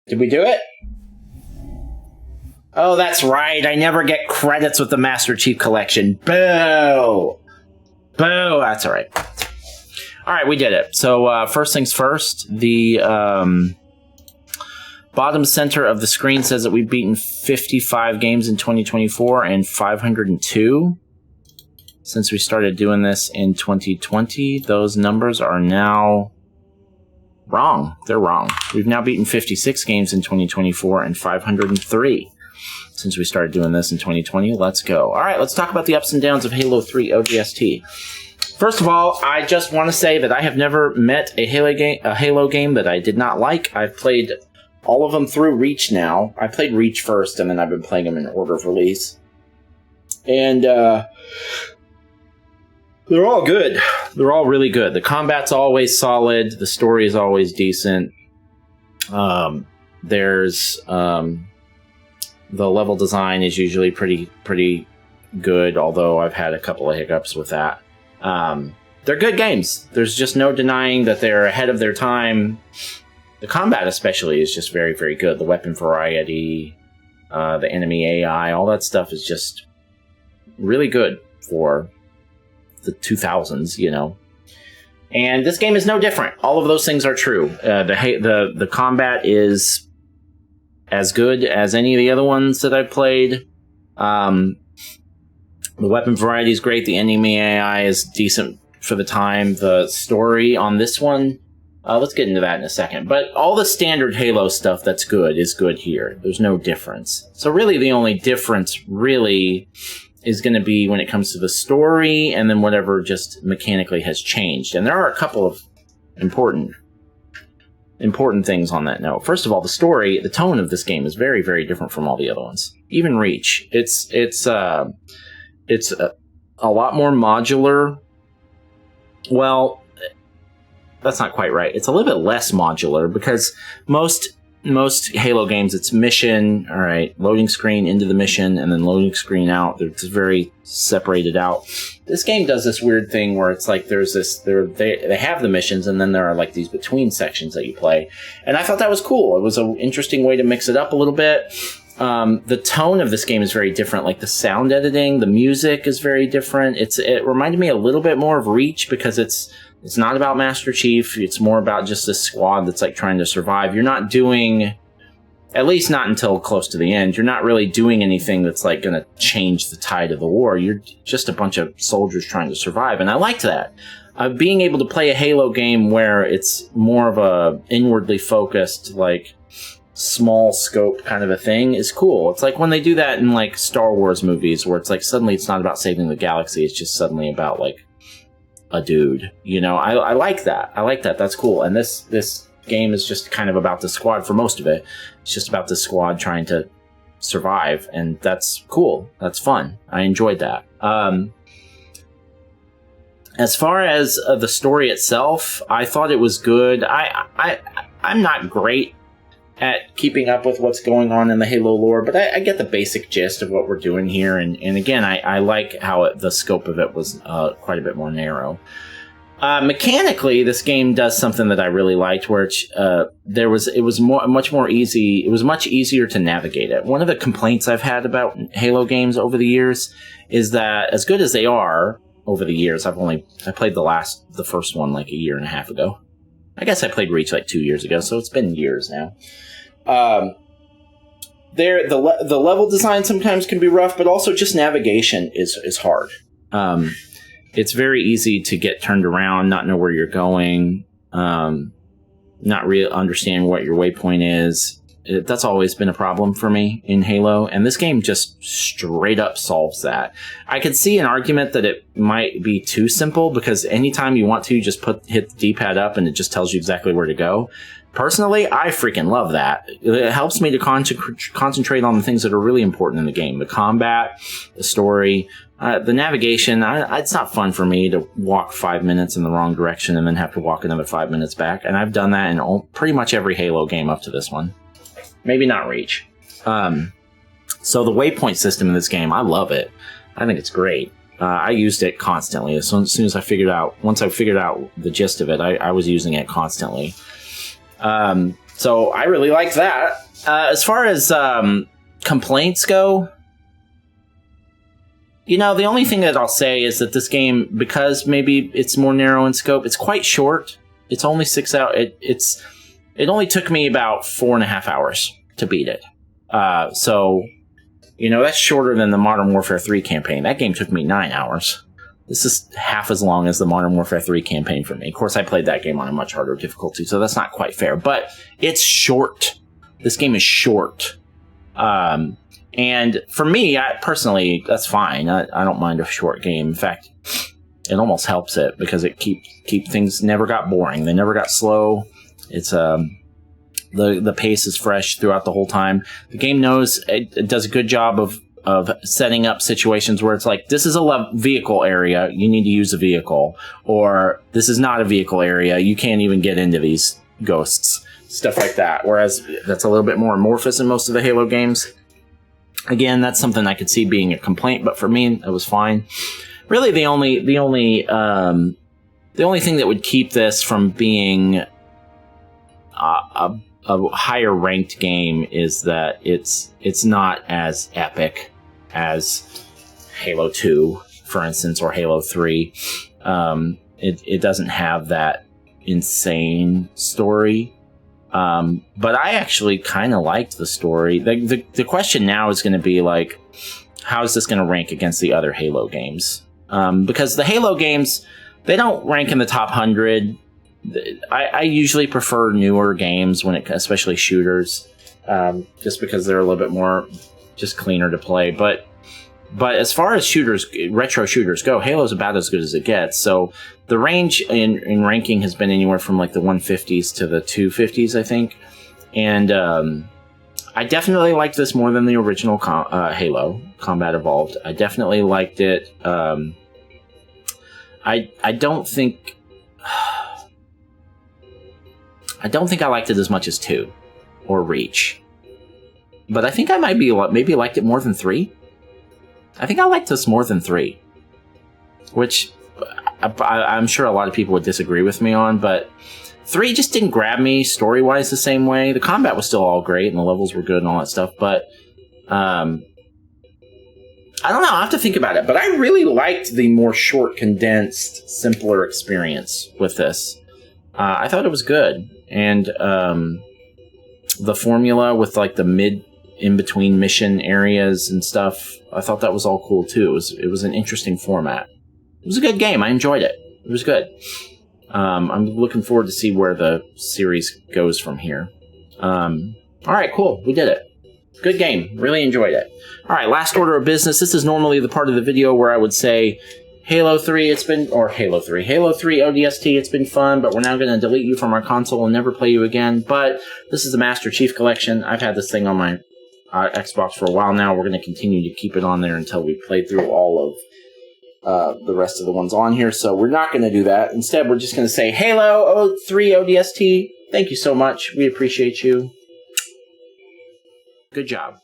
Did we do it? Oh, that's right. I never get credits with the Master Chief Collection. Boo! Boo! That's all right. All right, we did it. So first things first, the bottom center of the screen says that we've beaten 55 games in 2024 and 502 since we started doing this in 2020. Those numbers are now wrong. They're wrong. We've now beaten 56 games in 2024 and 503 since we started doing this in 2020. Let's go. All right, let's talk about the ups and downs of Halo 3 ODST. First of all, I just want to say that I have never met a Halo game that I did not like. I've played all of them through Reach now. I played Reach first, and then I've been playing them in order of release. And they're all good. They're all really good. The combat's always solid. The story is always decent. There's the level design is usually pretty good, although I've had a couple of hiccups with that. They're good games. There's just no denying that they're ahead of their time. The combat especially is just very, very good. The weapon variety, the enemy AI, all that stuff is just really good for the 2000s, you know. And this game is no different. All of those things are true. The combat is as good as any of the other ones that I've played. The weapon variety is great. The enemy AI is decent for the time. The story on this one, let's get into that in a second. But all the standard Halo stuff that's good is good here. There's no difference. So really the only difference really is going to be when it comes to the story and then whatever just mechanically has changed. And there are a couple of important things on that note. First of all, the story, the tone of this game is very, very different from all the other ones. Even Reach. It's a lot more modular. Well, that's not quite right. It's a little bit less modular because most Halo games, it's mission, all right, loading screen into the mission and then loading screen out. It's very separated out. This game does this weird thing where it's like there's this, they have the missions and then there are like these between sections that you play. And I thought that was cool. It was an interesting way to mix it up a little bit. The tone of this game is very different. Like the sound editing, the music is very different. It reminded me a little bit more of Reach because it's not about Master Chief. It's more about just this squad that's like trying to survive. You're not doing, at least not until close to the end, you're not really doing anything that's like going to change the tide of the war. You're just a bunch of soldiers trying to survive. And I liked that. Being able to play a Halo game where it's more of a inwardly focused, like small scope kind of a thing is cool. It's like when they do that in like Star Wars movies where it's like suddenly it's not about saving the galaxy. It's just suddenly about like a dude, you know. I like that. That's cool. And this game is just kind of about the squad for most of it. It's just about the squad trying to survive, and that's cool. That's fun. I enjoyed that. As far as the story itself, I thought it was good. I'm not great at keeping up with what's going on in the Halo lore, but I get the basic gist of what we're doing here, and again, I like how the scope of it was quite a bit more narrow. Mechanically, this game does something that I really liked, where it was much easier to navigate it. One of the complaints I've had about Halo games over the years is that, as good as they are over the years, I played the first one like a year and a half ago. I guess I played Reach like 2 years ago, so it's been years now. The level design sometimes can be rough, but also just navigation is hard. It's very easy to get turned around, not know where you're going, not really understand what your waypoint is. That's always been a problem for me in Halo, and this game just straight up solves that. I could see an argument that it might be too simple, because anytime you want to, you just hit the D-pad up and it just tells you exactly where to go. Personally, I freaking love that. It helps me to concentrate on the things that are really important in the game. The combat, the story, the navigation. It's not fun for me to walk 5 minutes in the wrong direction and then have to walk another 5 minutes back. And I've done that in pretty much every Halo game up to this one. Maybe not Reach. So the waypoint system in this game, I love it. I think it's great. I used it constantly. As soon as once I figured out the gist of it, I was using it constantly. So I really like that. As far as complaints go, you know, the only thing that I'll say is that this game, because maybe it's more narrow in scope, it's quite short. It's only 6 hours. It only took me about 4.5 hours to beat it. So, you know, that's shorter than the Modern Warfare 3 campaign. That game took me 9 hours. This is half as long as the Modern Warfare 3 campaign for me. Of course, I played that game on a much harder difficulty, so that's not quite fair. But it's short. This game is short. And for me, personally, that's fine. I don't mind a short game. In fact, it almost helps it because it keep things never got boring. They never got slow. It's the pace is fresh throughout the whole time. The game knows it does a good job of setting up situations where it's like, this is a vehicle area, you need to use a vehicle, or this is not a vehicle area, you can't even get into these ghosts, stuff like that. Whereas that's a little bit more amorphous in most of the Halo games. Again, that's something I could see being a complaint, but for me, it was fine. Really, the only thing that would keep this from being a higher ranked game is that it's not as epic as Halo 2, for instance, or Halo 3. It doesn't have that insane story. But I actually kind of liked the story. The question now is going to be like, how is this going to rank against the other Halo games? Because the Halo games, they don't rank in the top 100. I usually prefer newer games, especially shooters, just because they're a little bit more just cleaner to play. But as far as retro shooters go, Halo's about as good as it gets. So the range in ranking has been anywhere from like the 150s to the 250s, I think. And I definitely liked this more than the original Halo Combat Evolved. I definitely liked it. I don't think I liked it as much as 2 or Reach. But I think I maybe liked it more than 3. I think I liked this more than 3. Which I'm sure a lot of people would disagree with me on, but 3 just didn't grab me story-wise the same way. The combat was still all great, and the levels were good and all that stuff, but I don't know, I'll have to think about it. But I really liked the more short, condensed, simpler experience with this. I thought it was good. And the formula with like the in-between mission areas and stuff, I thought that was all cool too. It was an interesting format. It was a good game. I enjoyed it. It was good. I'm looking forward to see where the series goes from here. All right, cool. We did it. Good game. Really enjoyed it. All right, last order of business. This is normally the part of the video where I would say, Halo 3 ODST, it's been fun, but we're now going to delete you from our console and never play you again. But this is the Master Chief Collection. I've had this thing on my Xbox for a while now. We're going to continue to keep it on there until we play through all of the rest of the ones on here. So we're not going to do that. Instead, we're just going to say Halo 3 ODST. Thank you so much. We appreciate you. Good job.